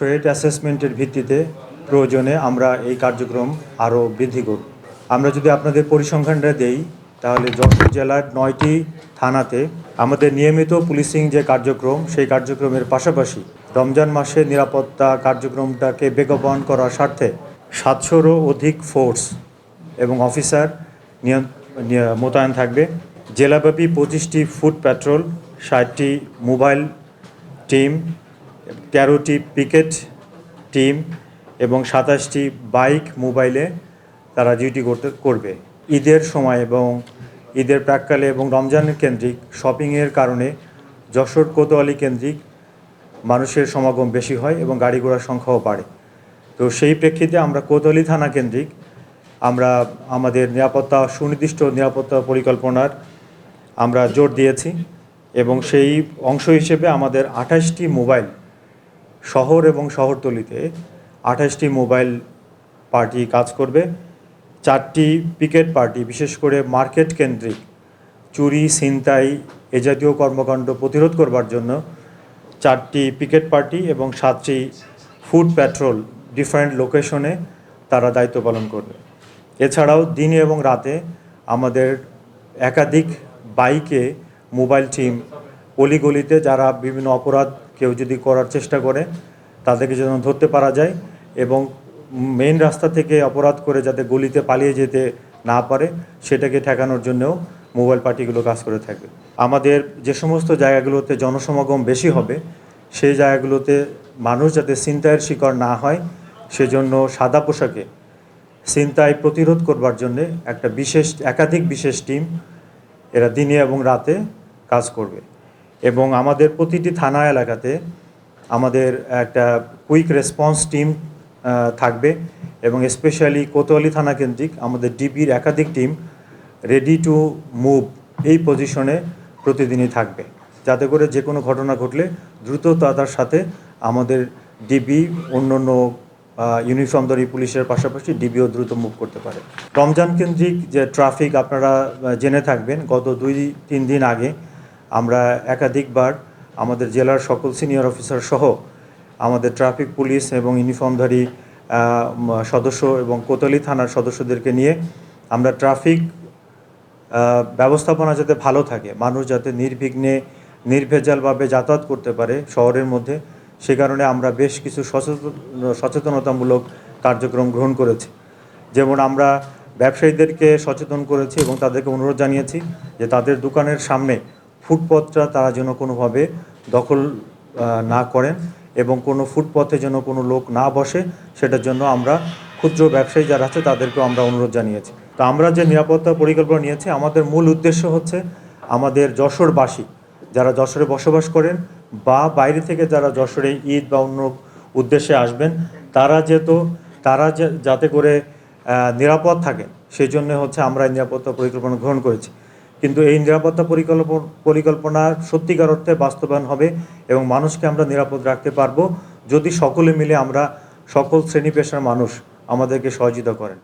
Threat অ্যাসেসমেন্টের ভিত্তিতে প্রয়োজনে আমরা এই কার্যক্রম আরও বৃদ্ধি করব। আমরা যদি আপনাদের পরিসংখ্যানটা দেই তাহলে যশোর জেলার 9টি থানাতে আমাদের নিয়মিত পুলিশিং যে কার্যক্রম সেই কার্যক্রমের পাশাপাশি রমজান মাসের নিরাপত্তা কার্যক্রমটাকে বেগবান করার স্বার্থে 700-রও অধিক ফোর্স এবং অফিসার মোতায়েন থাকবে। জেলাব্যাপী 25টি ফুট প্যাট্রোল, 60টি মোবাইল টিম, 13টি পিকেট টিম এবং 27টি বাইক মোবাইলে তারা ডিউটি করবে। ঈদের সময় এবং ঈদের প্রাক্কালে এবং রমজানের কেন্দ্রিক শপিংয়ের কারণে যশোর কোতোয়ালি কেন্দ্রিক মানুষের সমাগম বেশি হয় এবং গাড়ি ঘোড়ার সংখ্যাও বাড়ে। তো সেই প্রেক্ষিতে আমরা কোতোয়ালি থানা কেন্দ্রিক আমরা আমাদের সুনির্দিষ্ট নিরাপত্তা পরিকল্পনার আমরা জোর দিয়েছি এবং সেই অংশ হিসেবে আমাদের 28টি মোবাইল শহর এবং শহরতলিতে 28টি মোবাইল পার্টি কাজ করবে। 4টি পিকেট পার্টি বিশেষ করে মার্কেট কেন্দ্রিক চুরি ছিনতাই এ জাতীয় কর্মকাণ্ড প্রতিরোধ করবার জন্য 4টি পিকেট পার্টি এবং 7টি ফুট প্যাট্রোল ডিফারেন্ট লোকেশনে তারা দায়িত্ব পালন করবে। এছাড়াও দিনে এবং রাতে আমাদের একাধিক বাইকে মোবাইল টিম অলিগলিতে যারা বিভিন্ন অপরাধ কেউ যদি করার চেষ্টা করে তাদেরকে যেন ধরতে পারা যায় এবং মেইন রাস্তা থেকে অপরাধ করে যাতে গলিতে পালিয়ে যেতে না পারে সেটাকে ঠেকানোর জন্যও মোবাইল পার্টিগুলো কাজ করে থাকবে। আমাদের যে সমস্ত জায়গাগুলোতে জনসমাগম বেশি হবে সেই জায়গাগুলোতে মানুষ যাতে ছিনতাইয়ের শিকার না হয় সেজন্য সাদা পোশাকে ছিনতাই প্রতিরোধ করবার জন্যে একাধিক বিশেষ টিম এরা দিনে এবং রাতে কাজ করবে এবং আমাদের প্রতিটি থানা এলাকাতে আমাদের একটা কুইক রেসপন্স টিম থাকবে এবং স্পেশালি কোতোয়ালি থানা কেন্দ্রিক আমাদের ডিবির একাধিক টিম রেডি টু মুভ এই পজিশনে প্রতিদিনই থাকবে, যাতে করে যে কোনো ঘটনা ঘটলে দ্রুততার সাথে আমাদের ডিবি অন্যান্য ইউনিফর্মধারী পুলিশের পাশাপাশি ডিবিও দ্রুত মুভ করতে পারে। রমজান কেন্দ্রিক যে ট্রাফিক আপনারা জেনে থাকবেন, গত 2-3 দিন আগে আমরা একাধিকবার আমাদের জেলার সকল সিনিয়র অফিসার সহ আমাদের ট্রাফিক পুলিশ এবং ইউনিফর্মধারী সদস্য এবং কোতোয়ালি থানার সদস্যদেরকে নিয়ে আমরা ট্রাফিক ব্যবস্থাপনা যাতে ভালো থাকে, মানুষ যাতে নির্বিঘ্নে নির্ভেজালভাবে যাতায়াত করতে পারে শহরের মধ্যে, সে কারণে আমরা বেশ কিছু সচেতনতামূলক কার্যক্রম গ্রহণ করেছি। যেমন আমরা ব্যবসায়ীদেরকে সচেতন করেছি এবং তাদেরকে অনুরোধ জানিয়েছি যে তাদের দোকানের সামনে ফুটপথটা তারা যেন কোনোভাবে দখল না করেন এবং কোনো ফুটপথে যেন কোনো লোক না বসে, সেটার জন্য আমরা ক্ষুদ্র ব্যবসায়ী যারা আছে তাদেরকেও আমরা অনুরোধ জানিয়েছি। তো আমরা যে নিরাপত্তা পরিকল্পনা নিয়েছি আমাদের মূল উদ্দেশ্য হচ্ছে আমাদের যশোরবাসী যারা যশোরে বসবাস করেন বা বাইরে থেকে যারা যশোরে ঈদ বা অন্য উদ্দেশ্যে আসবেন তারা যাতে করে নিরাপদ থাকেন সেই জন্য হচ্ছে আমরা এই নিরাপত্তা পরিকল্পনা গ্রহণ করেছি। কিন্তু এই নিরাপত্তা পরিকল্পনা সত্যিকার অর্থে বাস্তবায়ন হবে এবং মানুষকে আমরা নিরাপদ রাখতে পারবো যদি সকলে মিলে আমরা সকল শ্রেণী পেশার মানুষ আমাদেরকে সহযোগিতা করেন।